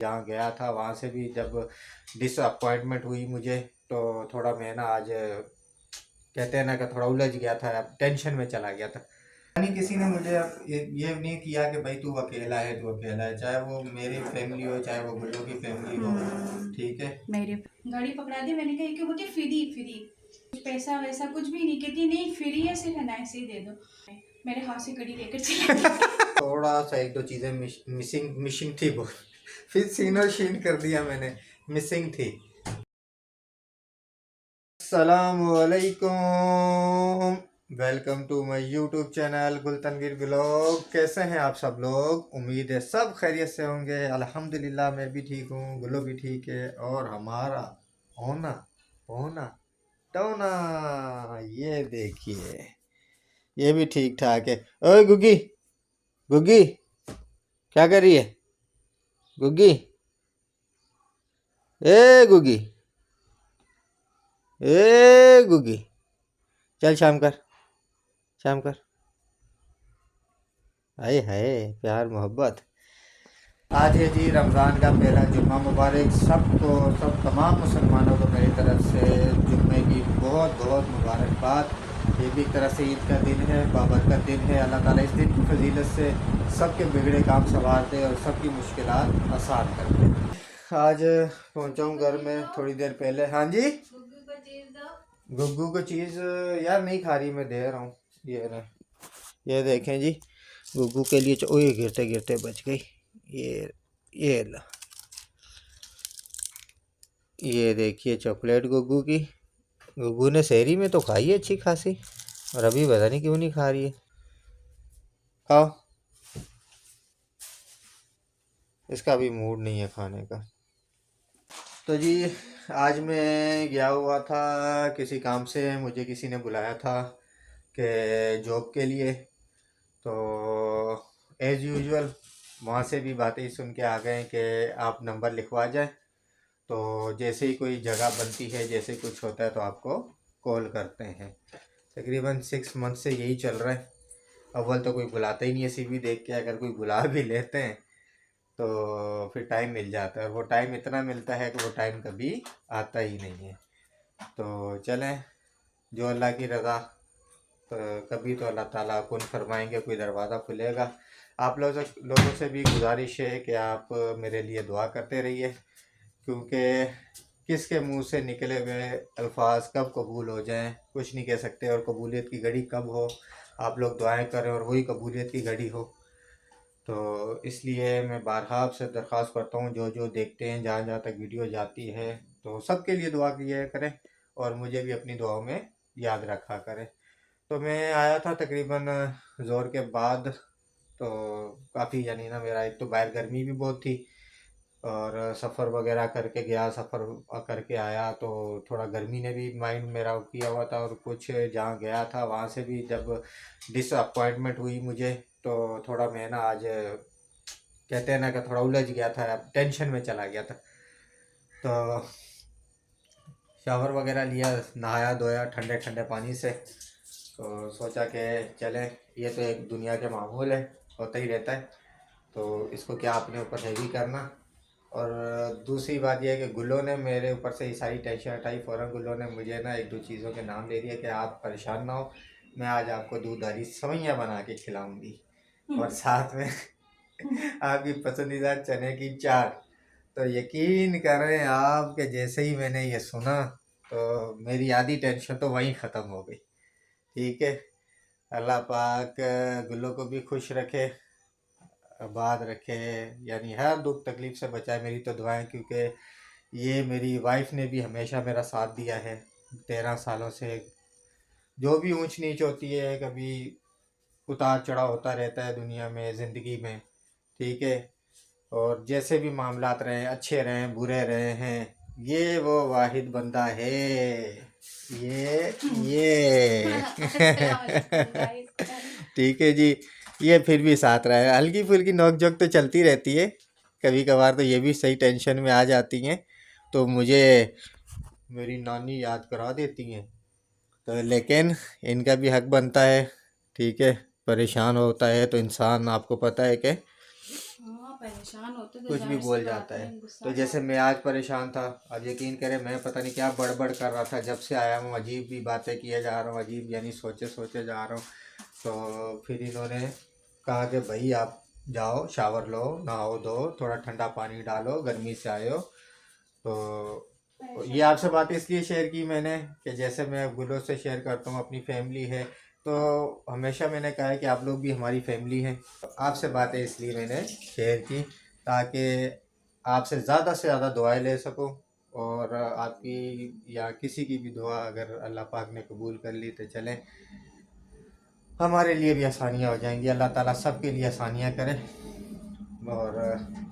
जहाँ गया था वहाँ से भी जब डिसअपॉइंटमेंट हुई मुझे, तो थोड़ा मैं ना आज कहते हैं ना कि थोड़ा उलझ गया था, टेंशन में चला गया था। नहीं, किसी ने मुझे अब ये नहीं किया कि भाई तू अकेला है, तू अकेला है, चाहे वो मेरी फैमिली हो चाहे वो गुल्लू की फैमिली हो, ठीक है। मेरी गाड़ी पकड़ा दी। मैंने कहा कि बोलती फ्री फ्री, कुछ पैसा वैसा कुछ भी नहीं, कहती नहीं फ्री है, सिर्फ है ना ऐसे ही दे दो। मेरे हाथ से घड़ी लेकर चला गया। थोड़ा सा एक दो चीज़ें मिसिंग मिसिंग थी वो, फिर सीन और शीन कर दिया मैंने, मिसिंग थी। अस्सलामुअलैकुम, welcome to my YouTube channel Gultanveer blog. कैसे हैं आप सब लोग? उम्मीद है सब खैरियत से होंगे। अल्हम्दुलिल्लाह मैं भी ठीक हूँ, गुल्लू भी ठीक है, और हमारा होना होना टोना, ये देखिए ये भी ठीक ठाक है। ओए गुग्गी, गुग्गी क्या कर रही है? गुग्गी, ए गुग्गी, ए गुग्गी, चल शाम कर, शाम कर। हाय हाय, प्यार मोहब्बत। आज है जी रमज़ान का पहला जुम्मा, मुबारक सबको, सब तमाम मुसलमानों को मेरी तरफ से जुम्मे की बहुत बहुत मुबारकबाद। ये भी एक तरह से ईद का दिन है, बाबरकत दिन है। अल्लाह ताला इस दिन की फजीलत से सबके बिगड़े काम संवार दे और सबकी मुश्किलात आसान कर दे। आज पहुंचा हूँ घर में थोड़ी देर पहले। हाँ जी, गुग्गू को चीज़ यार नहीं खा रही, मैं दे रहा हूँ। ये रहे, ये देखें जी, गुग्गू के लिए ओए गिरते गिरते बच गई। ये ला, ये देखिए चॉकलेट गुग्गू की। गुग्गू ने शहरी में तो खाई है अच्छी खासी, और अभी पता नहीं क्यों नहीं खा रही है। खाओ, इसका भी मूड नहीं है खाने का। तो जी आज मैं गया हुआ था किसी काम से, मुझे किसी ने बुलाया था कि जॉब के लिए। तो एज़ यूजुअल वहाँ से भी बातें सुन के आ गए कि आप नंबर लिखवा जाए, तो जैसे ही कोई जगह बनती है, जैसे कुछ होता है तो आपको कॉल करते हैं। तकरीबन 6 मंथ से यही चल रहा है। अव्वल तो कोई बुलाता ही नहीं है सीवी देख के, अगर कोई बुला भी लेते हैं तो फिर टाइम मिल जाता है, और वो टाइम इतना मिलता है कि वो टाइम कभी आता ही नहीं है। तो चलें, जो अल्लाह की रज़ा, तो कभी तो अल्लाह ताला कुन फरमाएंगे, कोई दरवाज़ा खुलेगा। आप लोगों से भी गुजारिश है कि आप मेरे लिए दुआ करते रहिए, क्योंकि किसके मुंह से निकले हुए अल्फाज कब कबूल हो जाएं कुछ नहीं कह सकते, और कबूलियत की घड़ी कब हो। आप लोग दुआएं करें और वही कबूलियत की घड़ी हो। तो इसलिए मैं बारहा आपसे दरख्वास्त करता हूँ, जो जो देखते हैं, जहाँ जहाँ तक वीडियो जाती है, तो सबके लिए दुआ किया करें, और मुझे भी अपनी दुआओं में याद रखा करें। तो मैं आया था तकरीबन ज़ोर के बाद, तो काफ़ी यानी ना मेरा, एक तो बाहर गर्मी भी बहुत थी, और सफ़र वगैरह करके गया, सफ़र करके आया, तो थोड़ा गर्मी ने भी माइंड मेरा किया हुआ था। और कुछ जहाँ गया था वहाँ से भी जब डिसअपॉइंटमेंट हुई मुझे, तो थोड़ा मैं ना आज कहते हैं ना कि थोड़ा उलझ गया था, टेंशन में चला गया था। तो शावर वगैरह लिया, नहाया धोया ठंडे ठंडे पानी से, तो सोचा कि चलें, ये तो एक दुनिया के मामूल है, होता ही रहता है, तो इसको क्या अपने ऊपर हैवी करना। और दूसरी बात यह है कि गुल्लो ने मेरे ऊपर से ये सारी टेंशन हटाई। फ़ौरन गुल्लो ने मुझे ना एक दो चीज़ों के नाम दे दिए कि आप परेशान ना हो, मैं आज आपको दूध वाली सवैयाँ बना के खिलाऊंगी, और साथ में आपकी पसंदीदा चने की चाट। तो यकीन करें आप कि जैसे ही मैंने ये सुना, तो मेरी आधी टेंशन तो वहीं ख़त्म हो गई। ठीक है, अल्लाह पाक गुल्लो को भी खुश रखे, आबाद रखे, यानी हर दुख तकलीफ़ से बचाए, मेरी तो दुआएं। क्योंकि ये मेरी वाइफ ने भी हमेशा मेरा साथ दिया है 13 सालों से। जो भी ऊंच नीच होती है, कभी उतार चढ़ाव होता रहता है दुनिया में, ज़िंदगी में, ठीक है, और जैसे भी मामलात रहे, अच्छे रहें बुरे रहे हैं, ये वो वाहिद बंदा है, ये ठीक है जी। ये फिर भी साथ रहा है, हल्की फुल्की नोक झोंक तो चलती रहती है, कभी कभार तो ये भी सही टेंशन में आ जाती हैं, तो मुझे मेरी नानी याद करा देती हैं। तो लेकिन इनका भी हक बनता है, ठीक है, परेशान होता है तो इंसान, आपको पता है कि हाँ, परेशान होते तो कुछ भी जाहिर सी बोल बात जाता है। गुस्सा तो तो जैसे मैं आज परेशान था, अब यकीन करें मैं पता नहीं क्या बड़बड़ कर रहा था, जब से आया हूँ अजीब भी बातें किए जा रहा हूँ, अजीब यानी सोचे सोचे जा रहा हूँ। तो फिर इन्होंने कहा कि भाई आप जाओ शावर लो, नहाओ धो, थोड़ा ठंडा पानी डालो, गर्मी से आए हो। तो ये परेशान। आपसे बात इसलिए शेयर की मैंने कि जैसे मैं गुलों से शेयर करता हूँ, अपनी फैमिली है, तो हमेशा मैंने कहा है कि आप लोग भी हमारी फैमिली हैं। तो आपसे बातें इसलिए मैंने शेयर की ताकि आपसे ज़्यादा से ज़्यादा दुआएं ले सकूं, और आपकी या किसी की भी दुआ अगर अल्लाह पाक ने कबूल कर ली तो चलें, हमारे लिए भी आसानियाँ हो जाएंगी। अल्लाह ताला सबके लिए आसानियाँ करे, और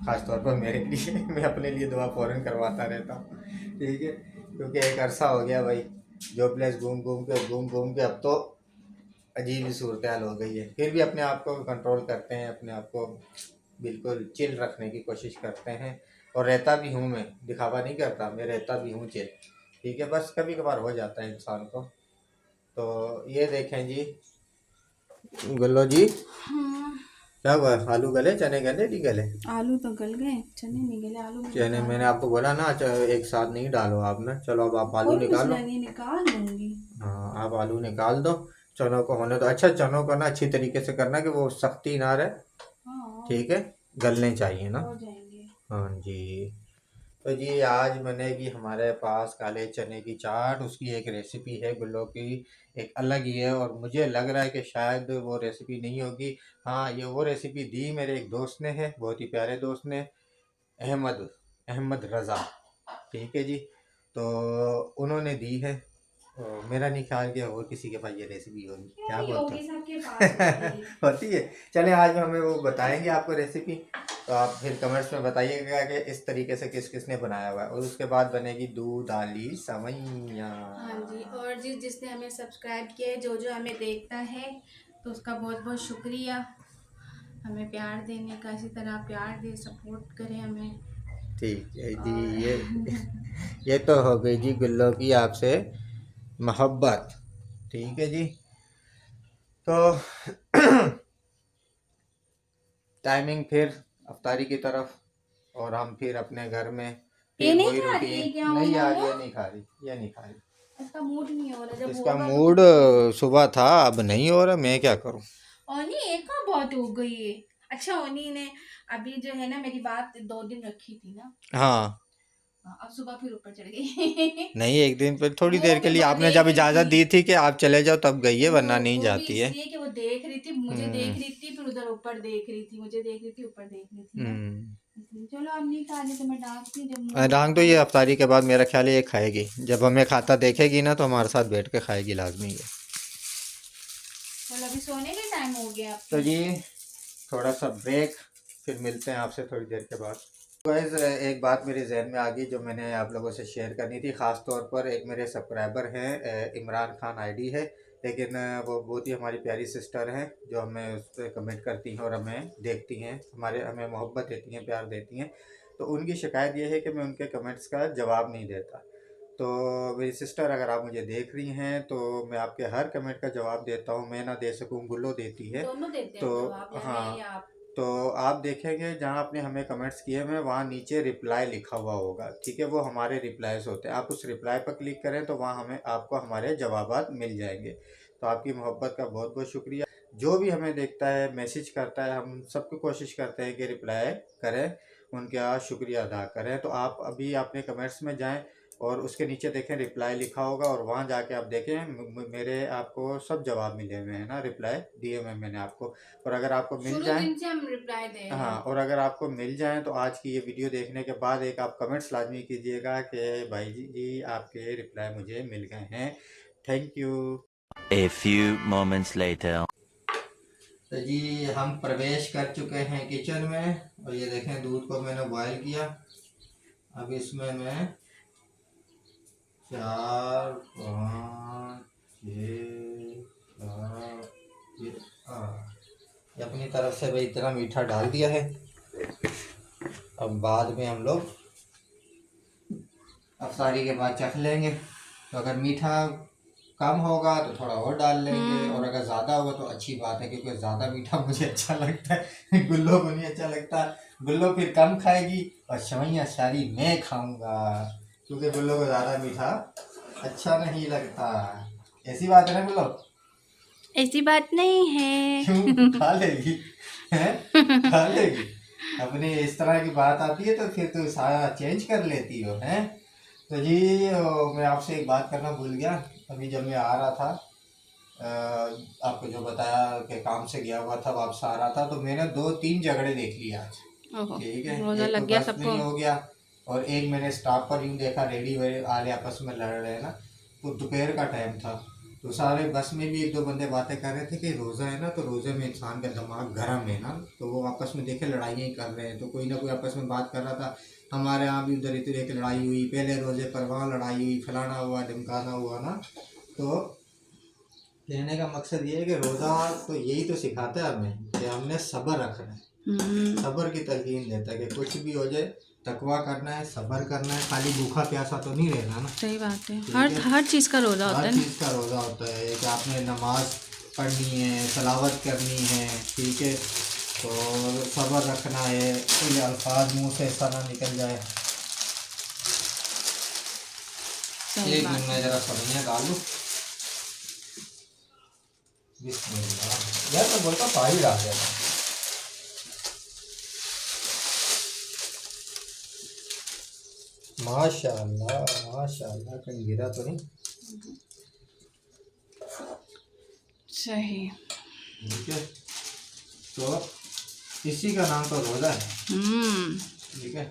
ख़ास तौर पर मेरे लिए मैं अपने लिए दुआ फ़ौरन करवाता रहता हूँ, ठीक है, क्योंकि एक अरसा हो गया भाई जॉबलेस घूम घूम के अब तो अजीब ही सूरत हाल हो गई है। फिर भी अपने आप को कंट्रोल करते हैं, अपने आप को बिल्कुल चिल रखने की कोशिश करते हैं, और रहता भी हूँ, मैं दिखावा नहीं करता, मैं रहता भी हूँ चिल, ठीक है, बस कभी कभार हो जाता है इंसान को। तो ये देखें जी, गुल्लो जी, हाँ, क्या हुआ, आलू गले, चने गले नहीं गले? आलू तो गल गए, चने नहीं गले, आलू में चने निकाल मैंने लो। आपको बोला ना, एक साथ नहीं डालो आप ना। चलो अब आप आलू कोई निकालो। मसला नहीं, निकाल लूंगी। हाँ, आप आलू निकाल दो, चनों को होने दो। अच्छा, चनों को ना अच्छी तरीके से करना कि वो सख्ती ना रहे, हाँ, ठीक है, गलने चाहिए ना। हो जाएंगे। हाँ जी। तो जी आज बनेगी हमारे पास काले चने की चाट, उसकी एक रेसिपी है गुल्लो की, एक अलग ही है, और मुझे लग रहा है कि शायद वो रेसिपी नहीं होगी। हाँ, ये वो रेसिपी दी मेरे एक दोस्त ने है, बहुत ही प्यारे दोस्त ने, अहमद अहमद रज़ा, ठीक है जी। तो उन्होंने दी है, तो मेरा नहीं ख्याल कि और किसी के पास ये रेसिपी होगी, क्या बोलते योगी हो? साहब के पास होगी। होती है। चले आज हमें वो बताएंगे आपको रेसिपी, तो आप फिर कमेंट्स में बताइएगा कि इस तरीके से किस किसने बनाया हुआ है, और उसके बाद बनेगी दूध आली सवैया। हाँ जी, और जिसने हमें सब्सक्राइब किया है, जो जो हमें देखता है, तो उसका बहुत बहुत शुक्रिया। हमें प्यार देने का, इसी तरह प्यार दे, सपोर्ट करें हमें। ठीक है जी। और ये तो हो गई जी गुल्लो की आपसे मोहब्बत, ठीक है जी। तो टाइमिंग फिर अफ्तारी की तरफ, और हम फिर अपने घर में ये फिर नहीं वही खा रही है रूटीन। क्या नहीं यार, मोमो? ये नहीं खा रही, ये नहीं खा रही। इसका मूड नहीं हो रहा, जब इसका होगा तो मूड खाएगी। सुबह था, अब नहीं हो रहा, मैं क्या करूं। ओनी एक का बहुत हो गई है। अच्छा, ओनी ने अभी जो है ना मेरी बात 2 दिन रखी थी ना। हाँ, हाँ, अब सुबह फिर ऊपर चढ़ गई। नहीं, एक दिन पर थोड़ी वो देर के भी लिए आपने देख जब रही इजाज़त थी। दी थी कि आप चले जाओ तब गई है, वरना नहीं वो भी जाती है। इसलिए कि वो देख रही थी, मुझे हम्म। देख रही थी, फिर उधर ऊपर देख रही थी, मुझे देख रही थी, ऊपर देख रही थी ना। हम्म। इसलिए चलो अब नहीं खा रही तो मैं डांटती जब मूड डांग होगा तो ये ना। अफ्तारी के बाद मेरा ख्याल है ये खाएगी, जब हमें खाता देखेगी ना तो हमारे साथ बैठ के खाएगी लाजमी है। चलो अभी सोने का टाइम हो गया तो आपके। जी थोड़ा सा ब्रेक, फिर मिलते हैं आपसे थोड़ी देर के बाद। गाइस, एक बात मेरे जहन में आ गई जो मैंने आप लोगों से शेयर करनी थी, ख़ास तौर पर एक मेरे सब्सक्राइबर हैं, इमरान खान आईडी है, लेकिन वो बहुत ही हमारी प्यारी सिस्टर हैं, जो हमें उस पर कमेंट करती हैं और हमें देखती हैं, हमें मोहब्बत देती हैं, प्यार देती हैं। तो उनकी शिकायत ये है कि मैं उनके कमेंट्स का जवाब नहीं देता। तो मेरी सिस्टर, अगर आप मुझे देख रही हैं तो मैं आपके हर कमेंट का जवाब देता हूँ, मैं ना दे सकूँ गुल्लो देती है। दोनों देते तो हैं जवाब, या मैं हाँ, या आप। तो आप देखेंगे जहाँ आपने हमें कमेंट्स किए हुए, वहाँ नीचे रिप्लाई लिखा हुआ होगा, ठीक है, वो हमारे रिप्लाईज होते हैं, आप उस रिप्लाई पर क्लिक करें तो वहाँ हमें आपको हमारे जवाबात मिल जाएंगे। तो आपकी मोहब्बत का बहुत बहुत शुक्रिया। जो भी हमें देखता है, मैसेज करता है, हम सबको कोशिश करते हैं कि रिप्लाई करें, उनका शुक्रिया अदा करें। तो आप अभी अपने कमेंट्स में जाएं और उसके नीचे देखें रिप्लाई लिखा होगा, और वहाँ जाके आप देखें मेरे आपको सब जवाब मिले हुए हैं ना, रिप्लाई दिए हुए हैं मैंने आपको। और अगर आपको मिल शुरू जाए, दिन से हम रिप्लाई दे रहे हाँ, हैं। और अगर आपको मिल जाए तो आज की ये वीडियो देखने के बाद एक आप कमेंट्स लाजमी कीजिएगा कि भाई जी आपके रिप्लाई मुझे मिल गए हैं, thank you. A few moments later. तो जी हम प्रवेश कर चुके हैं किचन में, और ये देखें दूध को मैंने बॉयल किया। अब इसमें मैं 4 5 6 7 ये अपनी तरफ से भाई इतना मीठा डाल दिया है। अब बाद में हम लोग अफ्तारी के बाद चख लेंगे, तो अगर मीठा कम होगा तो थोड़ा और डाल लेंगे, और अगर ज़्यादा होगा तो अच्छी बात है, क्योंकि ज़्यादा मीठा मुझे अच्छा लगता है गुल्लो को नहीं अच्छा लगता। गुल्लो फिर कम खाएगी और सेवइयाँ सारी मैं खाऊंगा, क्योंकि गुल्लो को ज़्यादा मीठा अच्छा नहीं लगता। ऐसी बात है ना गुल्लो? ऐसी बात नहीं है। क्यों, खा लेगी? हैं, खा लेगी? अपनी इस तरह की बात आती है तो फिर तो सारा चेंज कर लेती हो, हैं? तो जी मैं आपसे एक बात करना भूल गया। अभी जब मैं आ रहा था, आपको जो बताया कि काम से गया हुआ था, वापस आ रहा था, तो मैंने 2-3 झगड़े देख लिए आज। ओहो, ठीक है, रोजा एक तो लग गया बस में सबको। ही हो गया, और एक मैंने स्टाफ पर यूँ देखा, रेडी वाले आपस में लड़ रहे हैं ना। तो दोपहर का टाइम था, तो सारे बस में भी 1-2 बंदे बातें कर रहे थे कि रोज़ा है ना, तो रोज़े में इंसान का दिमाग गर्म है ना, तो वो आपस में देखे लड़ाइयाँ ही कर रहे हैं, तो कोई ना कोई आपस में बात कर रहा था। हमारे यहाँ भी उधर इधर एक लड़ाई हुई, पहले रोज़े पर वहाँ लड़ाई हुई, फलाना हुआ ढिमकाना हुआ ना। तो कहने का मकसद ये है कि रोज़ा तो यही तो सिखाता है हमें कि हमने सब्र रखना है, सब्र की तलकीन देता है कि कुछ भी हो जाए तकवा करना है, सब्र करना है, खाली भूखा प्यासा तो नहीं रहना ना। सही बात है। ठीक हर है, हर चीज़ का रोजा होता हर है ना। चीज़ का रोज़ा होता है कि आपने नमाज पढ़नी है, तलावत करनी है, ठीक है, तो सब्र रखना है, कोई अल्फाज मुंह से ऐसा ना निकल जाए। सही एक बात मिनट में है। ज़रा सब्जियाँ डाल लूँ। बिस्मिल्लाह, यार मैं बोलता हूँ पानी डाल देता हूँ। माशाल्लाह माशाल्लाह, कहीं गिरा तो नहीं? सही। ठीक है, तो इसी का नाम तो रोज़ा है। ठीक है,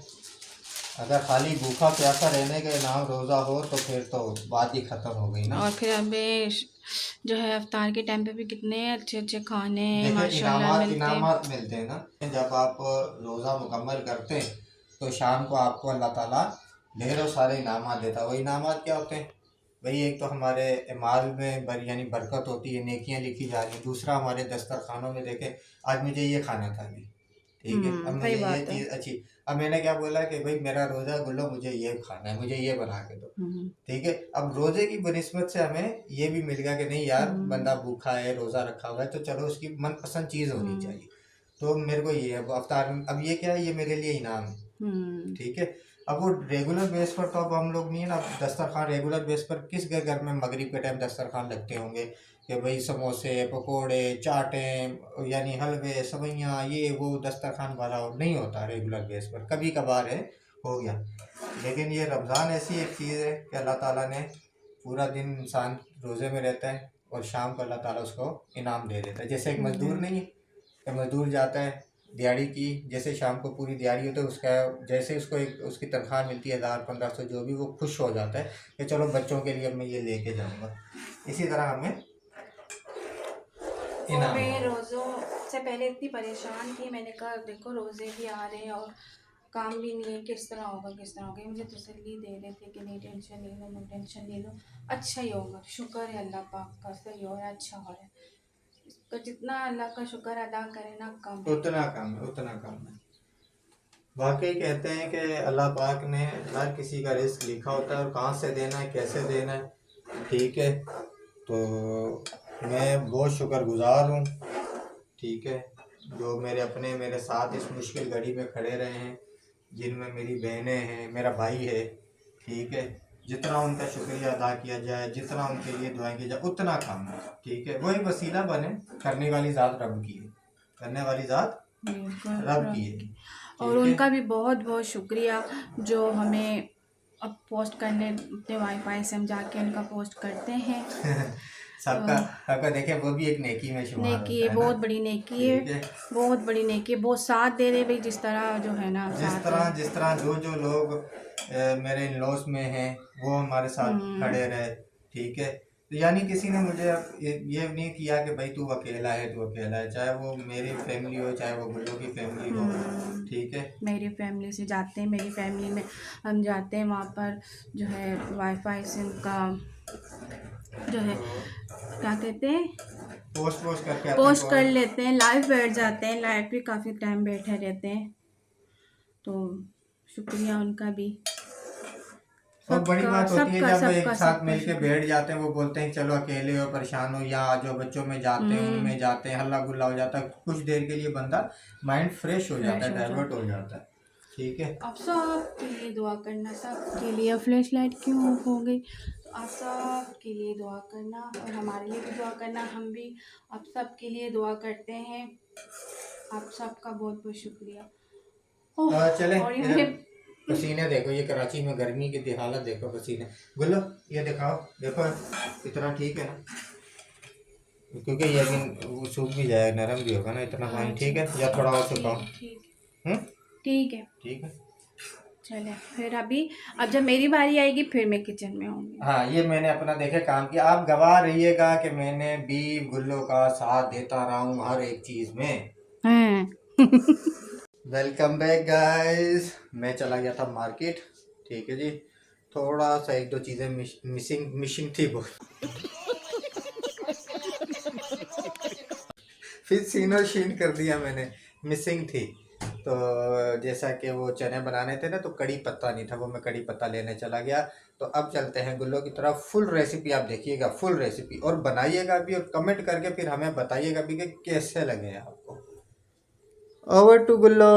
अगर खाली भूखा प्यासा रहने के नाम रोज़ा हो तो फिर तो बात ही ख़त्म हो गई ना। और फिर हमें जो है अफ्तार के टाइम पे भी कितने अच्छे अच्छे खाने देखिए, माशाल्लाह इनामात मिलते हैं। इनामात मिलते हैं ना, जब आप रोज़ा मुकम्मल करते हैं तो शाम को आपको अल्लाह ताला ढेरों सारे इनामात देता है। वो इनामात क्या होते हैं भाई? एक तो हमारे माल में यानी बरकत होती है, नेकियां लिखी जा रही हैं। दूसरा, हमारे दस्तरखानों में देखें, आज मुझे ये खाना था अभी, ठीक है, अब सही मुझे ये बात है। चीज़ अच्छी, अब मैंने क्या बोला कि भाई मेरा रोज़ा गुल्लो, मुझे ये खाना है, मुझे ये बना के दो। ठीक है, अब रोज़े की बनिस्बत से हमें ये भी मिल गया कि नहीं यार, बंदा भूखा है, रोज़ा रखा हुआ है, तो चलो उसकी मनपसंद चीज़ होनी चाहिए। तो मेरे को ये अब अफ्तार में, अब ये क्या है, ये मेरे लिए इनाम है। ठीक है, अब वो रेगुलर बेस पर तो अब हम लोग नहीं है ना। अब दस्तरखान रेगुलर बेस पर किस घर में मगरिब के टाइम दस्तरखान लगते होंगे कि भाई समोसे, पकोड़े, चाटें, यानी हलवे, सवैयाँ, ये वो दस्तरखान वाला और नहीं होता रेगुलर बेस पर, कभी कभार है, हो गया। लेकिन ये रमज़ान ऐसी एक चीज़ है कि अल्लाह ताला ने पूरा दिन इंसान रोज़े में रहता है और शाम को अल्लाह ताला उसको इनाम दे देता है। जैसे एक मज़दूर नहीं है कि मज़दूर जाता है दिहाड़ी की, जैसे शाम को पूरी दिहाड़ी होती है उसका, जैसे उसको एक उसकी तनख्वाह मिलती है 1000-1500 जो भी, वो खुश हो जाता है कि चलो बच्चों के लिए अब मैं ये लेके जाऊंगा। इसी तरह हमें और इनाम मैं है। रोज़ों से पहले इतनी परेशान थी, मैंने कहा देखो रोज़े भी आ रहे हैं और काम भी नहीं है, किस तरह होगा किस तरह होगा। मुझे तसल्ली दे रहे थे कि नहीं टेंशन नहीं लो, नो टेंशन नहीं लो, अच्छा ही होगा, शुक्र है अल्लाह पाक का, सही हो रहा है, अच्छा हो रहा है। तो जितना अल्लाह का शुक्र अदा करे ना कम है। उतना कम है, उतना कम है। वाकई कहते हैं कि अल्लाह पाक ने हर किसी का रिस्क लिखा होता है और कहाँ से देना है, कैसे देना है। ठीक है, तो मैं बहुत शुक्रगुजार हूँ, ठीक है, जो मेरे अपने मेरे साथ इस मुश्किल घड़ी में खड़े रहे हैं, जिनमें मेरी बहनें हैं, मेरा भाई है। ठीक है, जितना उनका शुक्रिया अदा किया जाए, जितना उनके लिए दुआएं की जाए, उतना कम है। ठीक है, वही वसीला बने, करने वाली ज़ात रब की है, करने वाली ज़ात रब की है। और ठीक है, उनका भी बहुत बहुत शुक्रिया जो हमें अब पोस्ट करने अपने वाईफाई से हम जाके उनका पोस्ट करते हैं। सबका सबका देखे, वो भी एक नेकी में शुमार नेकी होता है, है ना। बहुत बड़ी नेकी है, ठीक है, बहुत बड़ी नेकी है, बहुत साथ दे रहे भाई, जिस तरह जो है ना साथ है। जिस तरह जो लोग मेरे इन लॉस में हैं वो हमारे साथ खड़े रहे। ठीक है, तो यानी किसी ने मुझे ये नहीं किया कि भाई तू अकेला है, तू अकेला है, चाहे वो मेरी फैमिली हो, चाहे वो गुल्लू की फैमिली हो। ठीक है, मेरी फैमिली से जाते हैं, मेरी फैमिली में हम जाते हैं, वहाँ पर जो है वाईफाई से उनका जो है क्या कहते हैं, पोस्ट करके आते पोस्ट कर हैं। लेते हैं, लाइव बैठ जाते हैं, लाइव भी काफ़ी टाइम बैठे रहते हैं, तो शुक्रिया उनका भी। और बड़ी सबका बात होती है सबका जब एक सबका साथ सबका मिल के शुक्रिया। बैठ जाते हैं, वो बोलते हैं चलो अकेले हो परेशान हो या जो बच्चों में जाते हैं उनमें जाते हैं, हल्ला गुल्ला हो जाता है, कुछ देर के लिए बंदा माइंड फ्रेश हो जाता फ्रेश है, हो डाइवर्ट जाता हो है। जाता है। ठीक है। आप सबके लिए दुआ करना, सबके लिए। फ्लैश लाइट क्यों हो गई, तो आप सबके लिए दुआ करना और हमारे लिए भी दुआ करना। हम भी आप सबके लिए दुआ करते हैं। आप सबका बहुत बहुत शुक्रिया। चले और ये इधर, मेरे पसीने देखो, ये कराची में गर्मी की हालत देखो, पसीने। गुल्लो ये दिखाओ, देखो इतना ठीक है ना, क्योंकि ये भी वो सूख भी जाए, नरम भी होगा ना इतना पानी। ठीक अच्छा, है, या थोड़ा और ठीक सुखाओ। है, ठीक हम्म, ठीक है। ठीक है। चले फिर अभी, अब जब मेरी बारी आएगी फिर मैं किचन में होंगी। हाँ, ये मैंने अपना देखे काम किया, आप गवाह रहिएगा कि मैंने भी गुल्लो का साथ देता रहा हूँ हर एक चीज में। हैं वेलकम बैक गाइस। मैं चला गया था मार्केट। ठीक है जी, थोड़ा सा एक दो चीज़ें मिसिंग मिसिंग थी वो, फिर सीनो शीन कर दिया मैंने, मिसिंग थी। तो जैसा कि वो चने बनाने थे ना, तो कड़ी पत्ता नहीं था, वो मैं कड़ी पत्ता लेने चला गया। तो अब चलते हैं गुल्लो की तरफ। फुल रेसिपी आप देखिएगा, फुल रेसिपी, और बनाइएगा भी और कमेंट करके फिर हमें बताइएगा भी कि कैसे लगे आपको। Over to Gullo.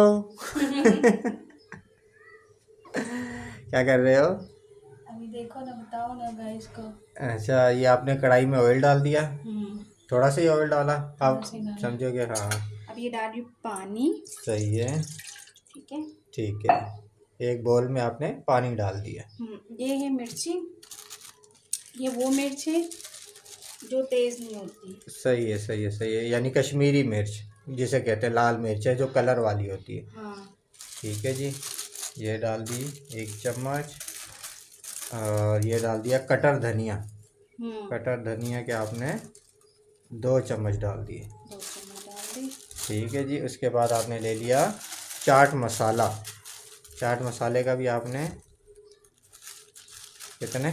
क्या कर रहे हो? अभी देखो ना, बताओ ना गाइस को। अच्छा, ये आपने कढ़ाई में ऑयल डाल दिया, थोड़ा सा ही ऑयल डाला, थोड़ा आप सा ही डाला। समझोगे। हाँ, अब ये डाल रही हूँ पानी। सही है। ठीक है। ठीक है, एक बोल में आपने पानी डाल दिया। ये है मिर्ची, ये वो मिर्च है जो तेज नहीं होती। सही है, सही है, सही है, यानी कश्मीरी मिर्च जिसे कहते हैं, लाल मिर्च है जो कलर वाली होती है। हाँ। ठीक है जी, ये डाल दी 1 चम्मच। और ये डाल दिया कटर धनिया। कटर धनिया के आपने 2 चम्मच डाल दिए। 2 चम्मच डाल दी। ठीक है जी, उसके बाद आपने ले लिया चाट मसाला। चाट मसाले का भी आपने कितने,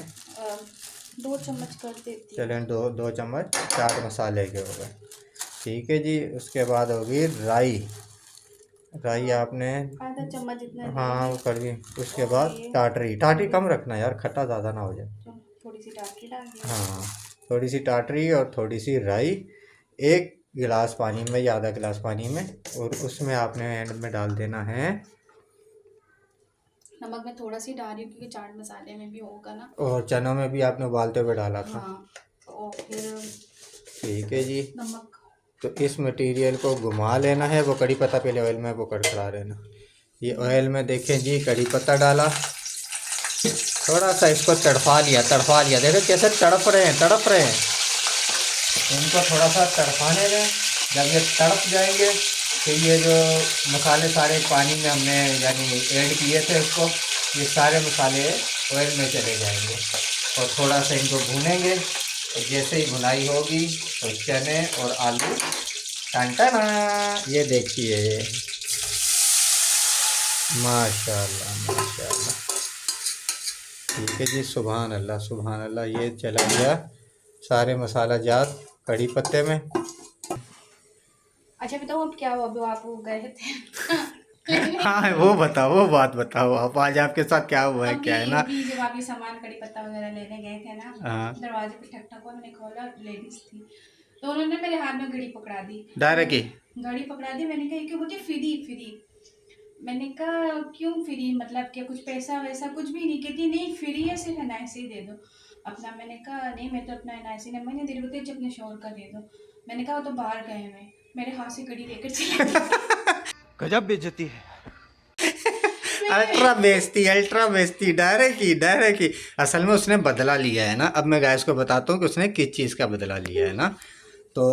2 चम्मच कर देती हूँ। चलें, 2 चम्मच चाट मसाले के हो गए। ठीक है जी, उसके बाद होगी राई। राई आपने, आधा चम्मच जितना हाँ वो लेंगे। कर दी। उसके और बाद ये टाटरी, टाटरी कम रखना यार, खट्टा ज़्यादा ना हो जाए। थोड़ी सी टाटरी डाल दी। हाँ, थोड़ी सी टाटरी और थोड़ी सी राई, 1 गिलास पानी में या आधा गिलास पानी में, और उसमें आपने एंड में डाल देना है। नमक मैं थोड़ा सी डाल रही हूँ क्योंकि चाट मसाले में भी होगा ना। और चनों में भी आपने उबालते हुए डाला था। हाँ, और फिर ठीक है जी, नमक। तो इस मटेरियल को घुमा लेना है। वो कड़ी पत्ता पहले ऑयल में वो कड़कड़ा लेना। ये ऑयल में देखें जी, कड़ी पत्ता डाला, थोड़ा सा इसको तड़फा लिया, तड़फा लिया। देखो कैसे तड़प रहे हैं, तड़प रहे हैं। इनको थोड़ा सा तड़फाने दें। जब ये तड़प जाएंगे तो ये जो मसाले सारे पानी में हमने यानी ऐड किए थे उसको, ये सारे मसाले ऑयल में चले जाएंगे। और थोड़ा सा इनको भूनेंगे, और जैसे ही भुनाई होगी तो चने और आलू टन ये देखिए, माशाल्लाह माशाल्लाह। ठीक है जी, सुभान अल्लाह सुभान अल्लाह। ये चला गया सारे मसाला जात कड़ी पत्ते में। अच्छा बताओ अब क्या हुआ, अभी आप वो गए थे हाँ, वो बताओ, वो बात बताओ आप, आज आपके साथ क्या हुआ है, क्या है ना। अभी जब आप ये सामान कड़ी पत्ता वगैरह लेने गए थे ना, हाँ, दरवाजे पे ठक ठक हुआ, मैंने खोला, लेडीज थी, तो उन्होंने मेरे हाथ में घड़ी पकड़ा दी। डायरेक्ट ही घड़ी पकड़ा दी। मैंने कहा क्यों, बोलती फ्री फ्री। मैंने कहा क्यों फ्री, मतलब क्या कुछ पैसा वैसा कुछ भी नहीं। कहती नहीं फ्री है, सिर्फ एनआईसी दे दो अपना। मैंने कहा नहीं, मैं तो अपना एनआईसी नंबर नहीं दे रही। बोलते अपने शोर का दे दो। मैंने कहा वो तो बाहर गए हुए, मेरे हाथ से घड़ी लेकर चले गए। गजब बेइज्जती है। अल्ट्रा बेइज्जती, अल्ट्रा बेइज्जती, डायरेक्ट ही। असल में उसने बदला लिया है ना। अब मैं गाइस को बताता हूँ कि उसने किस चीज़ का बदला लिया है ना। तो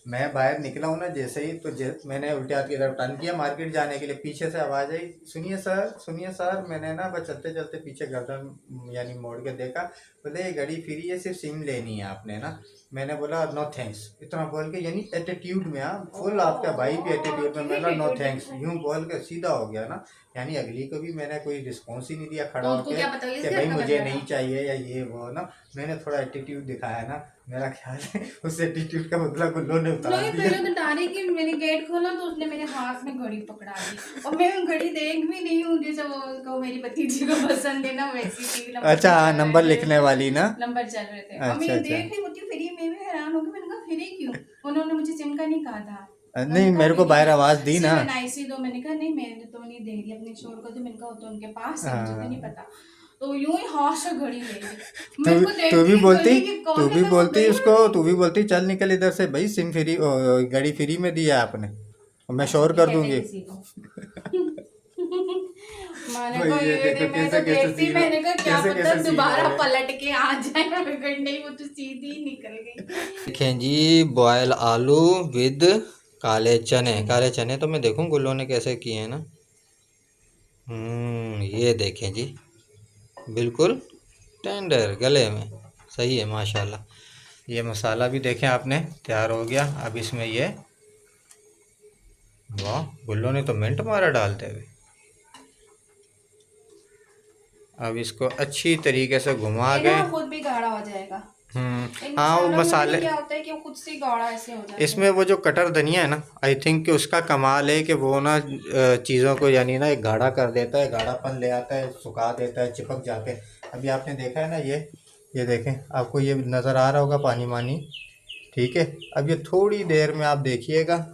मैं बाहर निकला हूँ ना, जैसे ही तो मैंने उल्टे हाथ की तरफ टर्न किया मार्केट जाने के लिए, पीछे से आवाज़ आई, सुनिए सर, सुनिए सर। मैंने ना बस चलते चलते पीछे गर्दन यानी मोड़ के देखा, बोले ये घड़ी फ्री है, सिर्फ सिम लेनी है आपने ना। मैंने बोला नो थैंक्स, इतना बोल के, यानी एटीट्यूड में, फुल आपका भाई भी एटीट्यूड में। मैंने नो थैंक्स यूँ बोल के सीधा हो गया ना। यानी अगली को भी मैंने कोई रिस्पॉन्स ही नहीं दिया खड़ा तो उसको होकर क्या पता इस कि घर भाई का मुझे बदला नहीं था। चाहिए या ये वो ना। मैंने थोड़ा एटीट्यूड दिखाया ना, मेरा ख्याल है उस एटीट्यूड का बदला गुल्लो ने उतार नहीं, दिया। पहले तो डारी की मैंने गेट खोला तो उसने मेरे हाथ में घड़ी पकड़ा दी, और मैं घड़ी देख भी नहीं हूँ, जैसे वो मेरी भतीजी को पसंद है ना वैसी थी। अच्छा हाँ, नंबर लिखने वाली ना। नंबर चल रहे थे, और अच्छा मैं अच्छा। देख रही होती फ्री में, भी हैरान हो गई, मैंने कहा फ्री क्यों, उन्होंने मुझे सिम का नहीं कहा था। मैंने नहीं कहा मेरे को फ्री बाहर आवाज दी ना। सिम NIC दो, मैंने कहा नहीं मैंने तो नहीं दे रही अपने छोड़ को, तो मैंने कहा वो तो उनके पास है, मुझे तो नहीं पता। तो यूं ही हाथ से घड़ी ले ली, तू मेरे को तू देखते भी ही बोलती गली की तू कोने भी में वो बोलती गई उसको, और तू भी बोलती चल निकल इधर से भाई, सिम फ्री घड़ी फ्री में दिया आपने, और मैं शोर कर कहते दूंगी। किसी को। मैंने भाई कहा ये ये देखो मैं कैसे तो कैसे देखती, सीन मैंने कहा क्या कैसे पता कैसे सीन दोबारा हो रहे। पलट के आ जाए, मगर नहीं, वो तो सीधी ही निकल गई। देखें जी, बॉयल आलू विद काले चने। काले चने तो मैं देखूं गुल्लो ने कैसे किए हैं ना। ये देखें जी, बिल्कुल टेंडर गले में, सही है माशाल्लाह। ये मसाला भी देखें आपने तैयार हो गया। अब इसमें ये, वाह गुल्लो ने तो मिंट मारा डालते हुए। अब इसको अच्छी तरीके से घुमा ये के, ना खुद भी गाढ़ा हो जाएगा। इन हाँ वो मसालों में मसाले, भी क्या होता है कि वो खुद से ही गाढ़ा ऐसे हो जाता है। इसमें वो जो कटर धनिया है ना, आई थिंक कि उसका कमाल है कि वो ना चीज़ों को यानी ना एक गाढ़ा कर देता है, गाढ़ापन ले आता है, सुखा देता है, चिपक जाते हैं। अभी आपने देखा है ना, ये देखें, आपको ये नज़र आ रहा होगा पानी मानी, ठीक है। अब ये थोड़ी देर में आप देखिएगा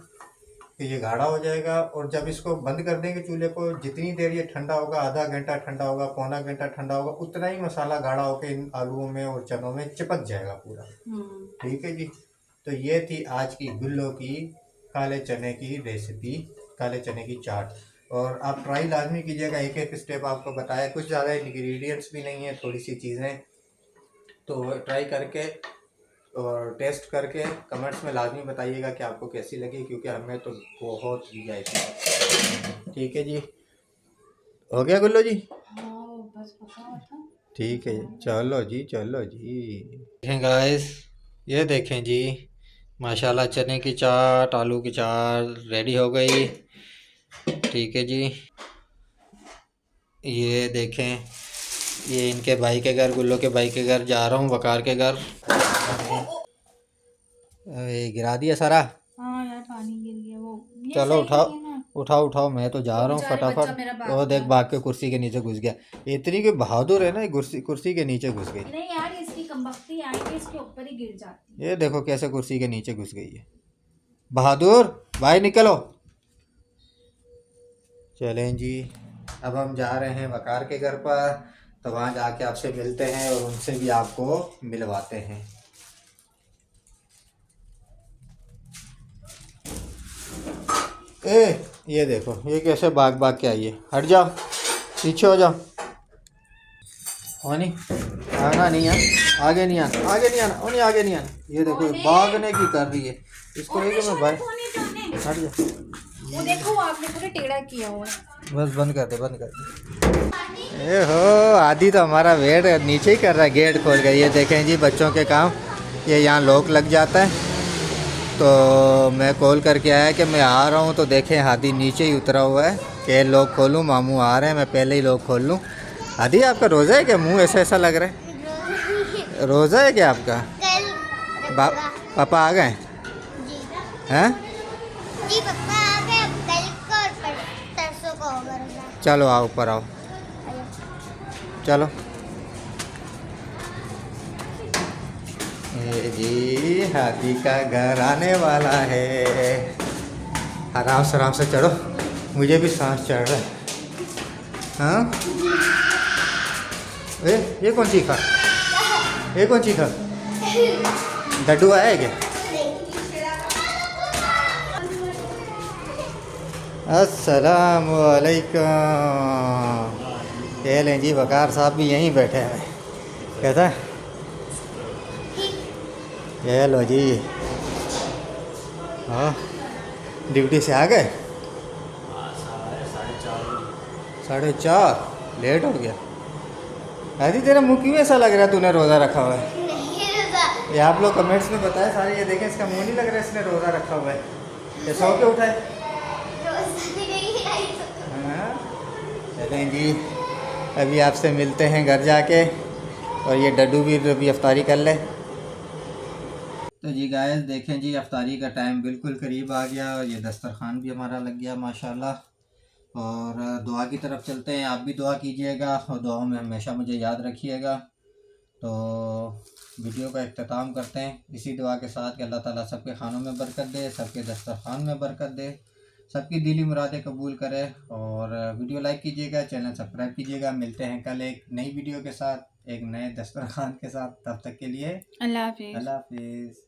कि ये गाढ़ा हो जाएगा, और जब इसको बंद कर देंगे चूल्हे को, जितनी देर ये ठंडा होगा, आधा घंटा ठंडा होगा, पौना घंटा ठंडा होगा, उतना ही मसाला गाढ़ा होकर इन आलूओं में और चनों में चिपक जाएगा पूरा। ठीक है जी। तो ये थी आज की गुल्लो की काले चने की रेसिपी, काले चने की चाट। और आप ट्राई लाजमी कीजिएगा, एक एक स्टेप आपको बताया, कुछ ज़्यादा इंग्रेडिएंट्स भी नहीं है, थोड़ी सी चीज़ें, तो ट्राई करके और टेस्ट करके कमेंट्स में लाजमी बताइएगा कि आपको कैसी लगी, क्योंकि हमें तो बहुत ही आई। ठीक है जी, हो गया गुल्लो जी? हाँ वो बस पका हुआ था। ठीक है, चलो जी चलो जी। देखें गाइस, ये देखें जी, माशाल्लाह चने की चाट, आलू की चाट रेडी हो गई। ठीक है जी, ये देखें, ये इनके भाई के घर, गुल्लो के भाई के घर जा रहा हूँ, वकार के घर। ये गिरा दिया सारा। हाँ यार पानी गिर गया वो, ये चलो सही उठाओ नहीं है ना। उठाओ उठाओ, मैं तो जा वो रहा हूँ बेचारा बच्चा फटाफट। मेरा भाग वो देख गया। भाग के कुर्सी के नीचे घुस गया, इतनी कि बहादुर है ना, ये कुर्सी के नीचे घुस गई। नहीं यार इसकी कमबख्ती आएगी, इसके ऊपर ही गिर जाती है। ये देखो कैसे कुर्सी के नीचे घुस गई है। बहादुर भाई निकलो। चलें जी, अब हम जा रहे हैं वकार के घर पर, तो वहाँ जाके आपसे मिलते हैं और उनसे भी आपको मिलवाते हैं। ये देखो ये कैसे भाग भाग के आई है, हट जाओ, पीछे हो जाओ। नहीं आना नहीं है, आगे नहीं आना, आगे नहीं आना, नहीं आगे नहीं आना। ये देखो भागने की कर रही है, इसको एक मैं भाई हट जा। वो देखो वो आपने पूरा टेढ़ा किया हुआ है। बस बंद कर दे, बंद कर दे। ए हो, आदि तो हमारा वेट नीचे ही कर रहा है, गेट खोल गया। ये देखें जी बच्चों के काम, ये यहाँ लॉक लग जाता है, तो मैं कॉल करके आया कि मैं आ रहा हूँ, तो देखें हादी नीचे ही उतरा हुआ है कि लॉक खोलूँ, मामू आ रहे हैं, मैं पहले ही लॉक खोल लूँ। हादी आपका रोज़ा है क्या? मुंह ऐसा ऐसा लग रहा है, रोज़ा है क्या आपका? पापा आ गए हैं? जी पापा आ गए, अब कल को और परसों को होगा रोजा। चलो आओ ऊपर आओ, चलो। ये जी हाथी का घर आने वाला है। आराम से चढ़ो, मुझे भी सांस चढ़ रहा है। हाँ ये कौन सी खा, ये कौन सी खा, डड्डू आया है क्या? अस्सलाम वालेकुम। ये लें जी, वकार साहब भी यहीं बैठे हैं। कहता है ये लो जी। हाँ ड्यूटी से आ गए? 4:30 लेट हो गया। अरे तेरा मुँह क्यों ऐसा लग रहा है, तूने रोज़ा रखा हुआ है? नहीं रोजा, ये आप लोग कमेंट्स में बताएं सारे, ये देखें इसका मुँह नहीं लग रहा है इसने रोज़ा रखा हुआ है। ये सौ के उठा है। रोजा भी नहीं आई तो। हाँ चलें जी, अभी आपसे मिलते हैं घर जाके, और ये डड्डू भी अभी अफ्तारी कर ले। तो जी गाइस देखें जी, अफ्तारी का टाइम बिल्कुल करीब आ गया और ये दस्तरखान भी हमारा लग गया माशाल्लाह। और दुआ की तरफ चलते हैं। आप भी दुआ कीजिएगा और दुआओं में हमेशा मुझे याद रखिएगा। तो वीडियो का इख्तिताम करते हैं इसी दुआ के साथ कि अल्लाह ताला सबके खानों में बरकत दे, सबके दस्तरखान में बरकत दे, सबकी दिली मुरादें कबूल करे। और वीडियो लाइक कीजिएगा, चैनल सब्सक्राइब कीजिएगा। मिलते हैं कल एक नई वीडियो के साथ, एक नए दस्तरखान के साथ। तब तक के लिए अल्लाह हाफिज़। अल्लाह हाफिज़।